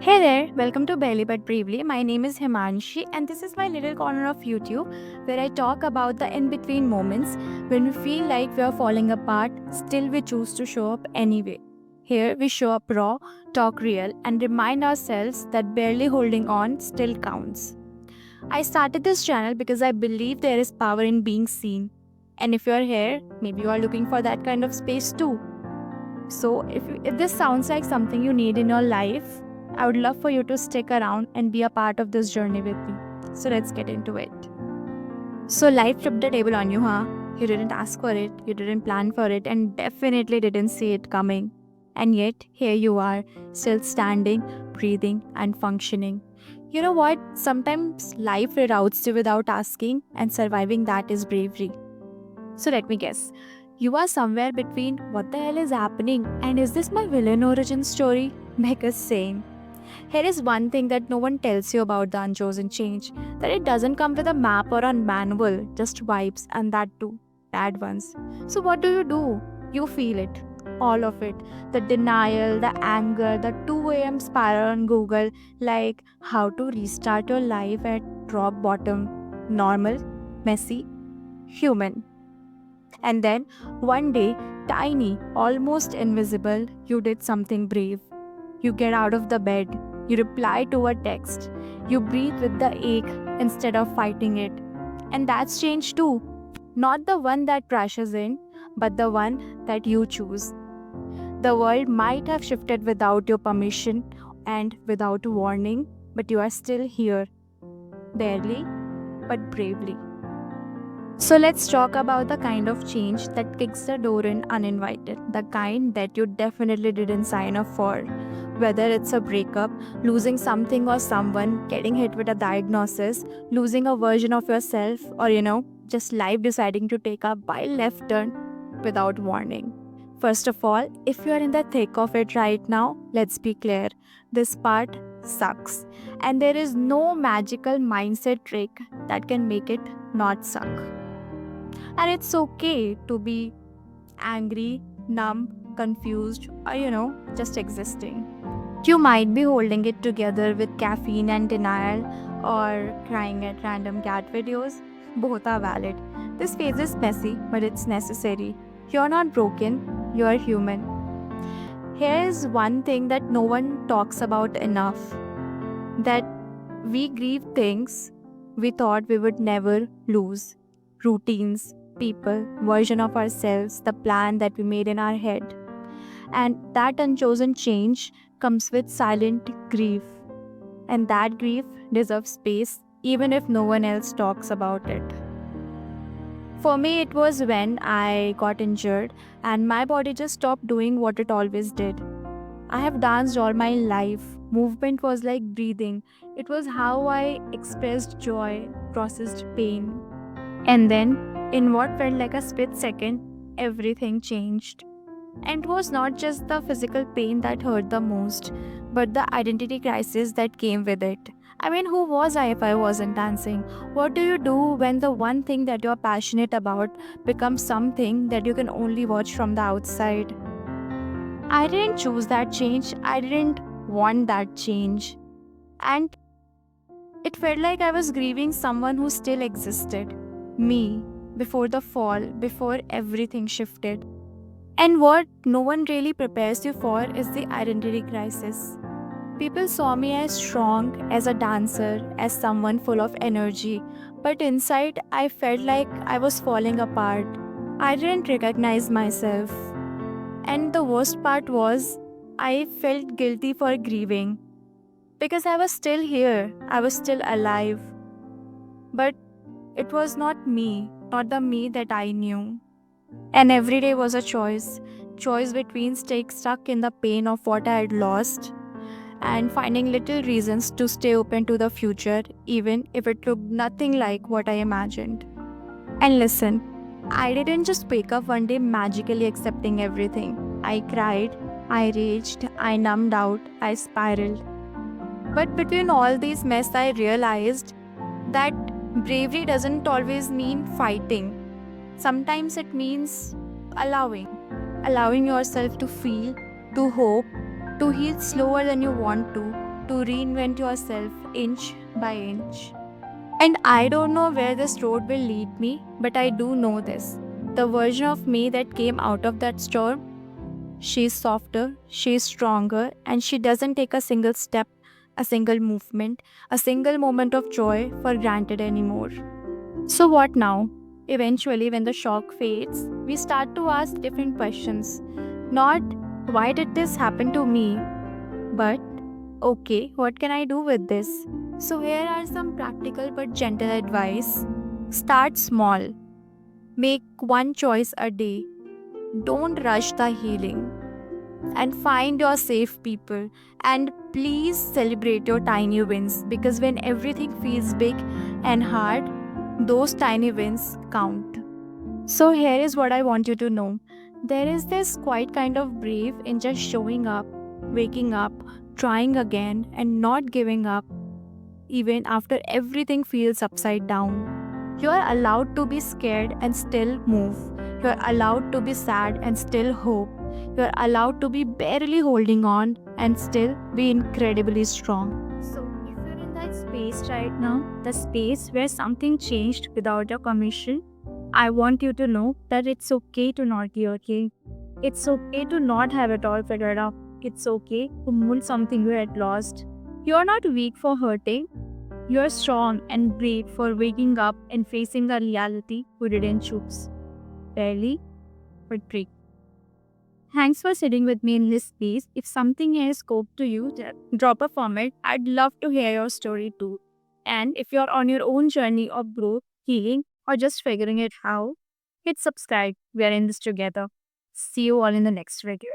Hey there, welcome to Barely But Bravely. My name is Himanshi, and this is my little corner of YouTube where I talk about the in between moments when we feel like we are falling apart, still we choose to show up anyway. Here we show up raw, talk real, and remind ourselves that barely holding on still counts. I started this channel because I believe there is power in being seen. And if you're here, maybe you are looking for that kind of space too. So, if this sounds like something you need in your life, I would love for you to stick around and be a part of this journey with me. So, let's get into it. So, life flipped the table on you, huh? You didn't ask for it, you didn't plan for it, and definitely didn't see it coming. And yet, here you are, still standing, breathing, and functioning. You know what? Sometimes life reroutes you without asking, and surviving that is bravery. So let me guess. You are somewhere between what the hell is happening and is this my villain origin story? Because same. Here is one thing that no one tells you about the unchosen change, that it doesn't come with a map or a manual, just vibes, and that too, bad ones. So what do? You feel it. All of it. The denial, the anger, the 2 a.m. spiral on Google, like how to restart your life at rock bottom. Normal, messy, human. And then, one day, tiny, almost invisible, you did something brave. You get out of the bed, you reply to a text, you breathe with the ache instead of fighting it. And that's change too. Not the one that crashes in, but the one that you choose. The world might have shifted without your permission and without warning, but you are still here, barely, but bravely. So let's talk about the kind of change that kicks the door in uninvited, the kind that you definitely didn't sign up for. Whether it's a breakup, losing something or someone, getting hit with a diagnosis, losing a version of yourself, or just life deciding to take a wild left turn without warning. First of all, if you're in the thick of it right now, let's be clear, this part sucks. And there is no magical mindset trick that can make it not suck. And it's okay to be angry, numb, confused, or just existing. You might be holding it together with caffeine and denial or crying at random cat videos. Both are valid. This phase is messy, but it's necessary. You're not broken, you're human. Here's one thing that no one talks about enough, that we grieve things we thought we would never lose: routines, people, version of ourselves, the plan that we made in our head. And that unchosen change comes with silent grief. And that grief deserves space even if no one else talks about it. For me, it was when I got injured and my body just stopped doing what it always did. I have danced all my life. Movement was like breathing. It was how I expressed joy, processed pain. And then, in what felt like a split second, everything changed. And it was not just the physical pain that hurt the most, but the identity crisis that came with it. I mean, who was I if I wasn't dancing? What do you do when the one thing that you're passionate about becomes something that you can only watch from the outside? I didn't choose that change, I didn't want that change. And it felt like I was grieving someone who still existed. Me, before the fall, before everything shifted. And what no one really prepares you for is the identity crisis. People saw me as strong, as a dancer, as someone full of energy, but inside I felt like I was falling apart. I didn't recognize myself. And the worst part was, I felt guilty for grieving because I was still here, I was still alive. But it was not me, not the me that I knew. And every day was a choice between staying stuck in the pain of what I had lost and finding little reasons to stay open to the future, even if it looked nothing like what I imagined. And listen, I didn't just wake up one day magically accepting everything. I cried, I raged, I numbed out, I spiraled. But between all these mess, I realized that bravery doesn't always mean fighting. Sometimes it means allowing. Allowing yourself to feel, to hope, to heal slower than you want to. to reinvent yourself inch by inch. And I don't know where this road will lead me, but I do know this. The version of me that came out of that storm, she's softer, she's stronger, and she doesn't take a single step, a single movement, a single moment of joy for granted anymore. So, what now? Eventually, when the shock fades, we start to ask different questions. Not, why did this happen to me? But, okay, what can I do with this? So, here are some practical but gentle advice. Start small. Make one choice a day. Don't rush the healing. And find your safe people. And please celebrate your tiny wins, because when everything feels big and hard, those tiny wins count. So, here is what I want you to know. There is this quite kind of brave in just showing up, waking up, trying again, and not giving up, even after everything feels upside down. You are allowed to be scared and still move. You are allowed to be sad and still hope. You are allowed to be barely holding on and still be incredibly strong. So, if you're in that space right now, the space where something changed without your permission, I want you to know that it's okay to not be okay. It's okay to not have it all figured out. It's okay to mourn something you had lost. You're not weak for hurting. You're strong and brave for waking up and facing the reality you didn't choose. Barely, but brave. Thanks for sitting with me in this space. If something has spoke to you, drop a comment. I'd love to hear your story too. And if you're on your own journey of growth, healing, or just figuring it out, hit subscribe. We are in this together. See you all in the next video.